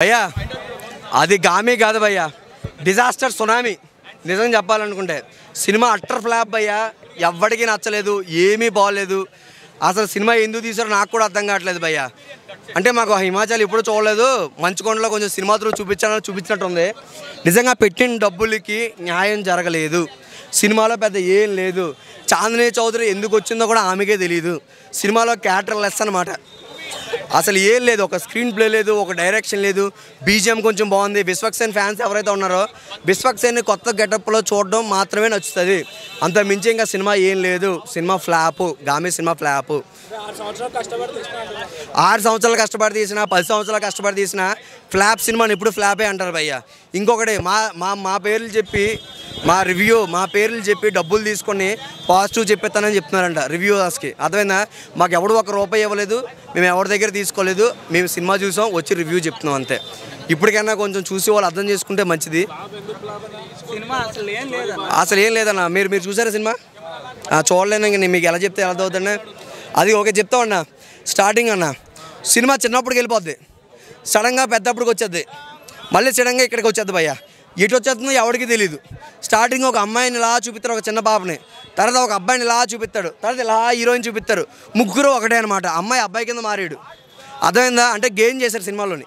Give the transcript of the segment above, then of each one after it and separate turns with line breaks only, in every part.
భయ్యా అది గామి కాదు భయ్యా, డిజాస్టర్ సునామీ. నిజం చెప్పాలనుకుంటే సినిమా అట్టర్ ఫ్లాప్ భయ్యా, ఎవ్వడికి నచ్చలేదు, ఏమీ బాగోలేదు. అసలు సినిమా ఎందుకు తీసారో నాకు కూడా అర్థం కావట్లేదు భయ్యా. అంటే మాకు హిమాచల్ ఎప్పుడు చూడలేదు, మంచుకొండలో కొంచెం సినిమా త్రూ చూపించినట్టుంది. నిజంగా పెట్టిన డబ్బులకి న్యాయం జరగలేదు. సినిమాలో పెద్ద ఏం లేదు. చాందినీ చౌదరి ఎందుకు వచ్చిందో కూడా ఆమెకే తెలియదు. సినిమాలో క్యారెక్టర్ లెస్ అనమాట. అసలు ఏం లేదు, ఒక స్క్రీన్ ప్లే లేదు, ఒక డైరెక్షన్ లేదు. బీజిఎం కొంచెం బాగుంది. విశ్వక్సేన్ ఫ్యాన్స్ ఎవరైతే ఉన్నారో విశ్వక్సేన్ని కొత్త గెటప్లో చూడడం మాత్రమే నచ్చుతుంది. అంత మించి ఇంకా సినిమా ఏం లేదు. Cinema flop, Gaami cinema flop. 6 సంవత్సరాలు కష్టపడి తీసిన, 10 సంవత్సరాలు కష్టపడి తీసిన ఫ్లాప్ సినిమాని ఇప్పుడు ఫ్లాపే అంటారు భయ్యా. ఇంకొకటి మా పేర్లు చెప్పి మా పేర్లు చెప్పి డబ్బులు తీసుకొని పాజిటివ్ చెప్పేస్తానని చెప్తున్నారంట రివ్యూవర్స్కి. అర్థమైందా? మాకు ఎవడు ₹1 ఇవ్వలేదు, మేము ఎవరి దగ్గర తీసుకోలేదు. మేము సినిమా చూసాం, వచ్చి రివ్యూ చెప్తున్నాం అంతే. ఇప్పటికైనా కొంచెం చూసి వాళ్ళు అర్థం చేసుకుంటే మంచిది. అసలు ఏం లేదన్న. మీరు చూసారా సినిమా? చూడలేను. ఇంక నేను మీకు ఎలా చెప్తే ఎలా అవుతుందన్నా. అది ఓకే చెప్తామన్నా. స్టార్టింగ్ అన్న సినిమా చిన్నప్పటికి వెళ్ళిపోద్ది, సడన్గా పెద్దప్పటికి వచ్చేది, మళ్ళీ సడన్గా ఇక్కడికి వచ్చేది భయ్యా. ఎటు వచ్చేస్తుందో ఎవరికి తెలియదు. స్టార్టింగ్ ఒక అమ్మాయిని ఇలా చూపిస్తారు, ఒక చిన్న పాపని. తర్వాత ఒక అబ్బాయిని ఇలా చూపిస్తాడు, తర్వాత ఇలా హీరోయిన్ చూపిస్తారు. ముగ్గురు ఒకటే అనమాట. అమ్మాయి అబ్బాయి కింద మారాడు. అర్థమైందా? అంటే గెయిన్ చేశారు సినిమాలోని.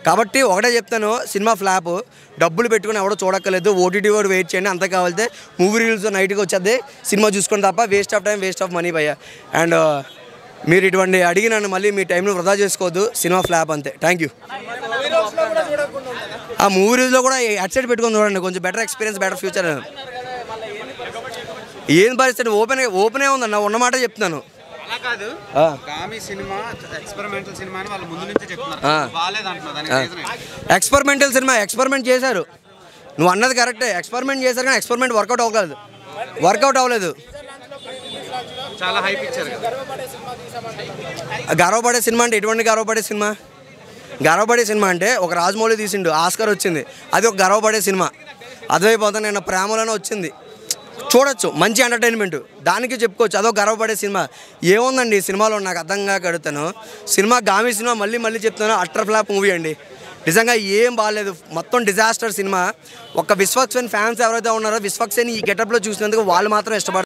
కాబట్టి ఒకటే చెప్తాను, సినిమా ఫ్లాప్. డబ్బులు పెట్టుకుని ఎవడో చూడక్కర్లేదు. ఓటీటీ కూడా వెయిట్ చేయండి. అంతే కావాలితే మూవీ రీల్స్ నైట్కి వచ్చేది, సినిమా చూసుకొని తప్ప waste of time, waste of money భయ్యా. అండ్ మీరు ఇటువంటి అడిగి నన్ను మళ్ళీ మీ టైంను వృధా చేసుకోవద్దు. సినిమా ఫ్లాప్ అంతే. Thank you. ఆ మూవీ రీల్స్లో కూడా హెడ్సెట్ పెట్టుకొని చూడండి, కొంచెం బెటర్ ఎక్స్పీరియన్స్, బెటర్ ఫ్యూచర్. ఏం పరిస్థితి ఓపెనే ఉందన్న, ఉన్నమాట చెప్తున్నాను. ఎక్స్పెరిమెంటల్ సినిమా ఎక్స్పెరిమెంట్ చేశారు. నువ్వు అన్నది కరెక్టే, ఎక్స్పెరిమెంట్ చేశారు కానీ ఎక్స్పెరిమెంట్ వర్కౌట్ అవ్వలేదు.
చాలా హైప్ ఇచ్చారు.
గర్వపడే సినిమా అంటే ఎటువంటి గర్వపడే సినిమా? గర్వపడే సినిమా అంటే ఒక రాజమౌళి తీసిండు, ఆస్కార్ వచ్చింది, అది ఒక గర్వపడే సినిమా. అర్థమైపోతాను. నేను ప్రేమలోనే వచ్చింది, చూడొచ్చు, మంచి ఎంటర్టైన్మెంట్, దానికి చెప్పుకోవచ్చు, అదొక గర్వపడే సినిమా. ఏముందండి సినిమాలో నాకు అర్థం కాక అడుగుతాను. సినిమా గామి సినిమా మళ్ళీ చెప్తాను, అట్టర్ ఫ్లాప్ మూవీ అండి. నిజంగా ఏం బాగాలేదు, మొత్తం డిజాస్టర్ సినిమా. ఒక విశ్వక్సేన్ ఫ్యాన్స్ ఎవరైతే ఉన్నారో విశ్వక్సేన్ ఈ గెటప్లో చూసినందుకు వాళ్ళు మాత్రం ఇష్టపడతారు.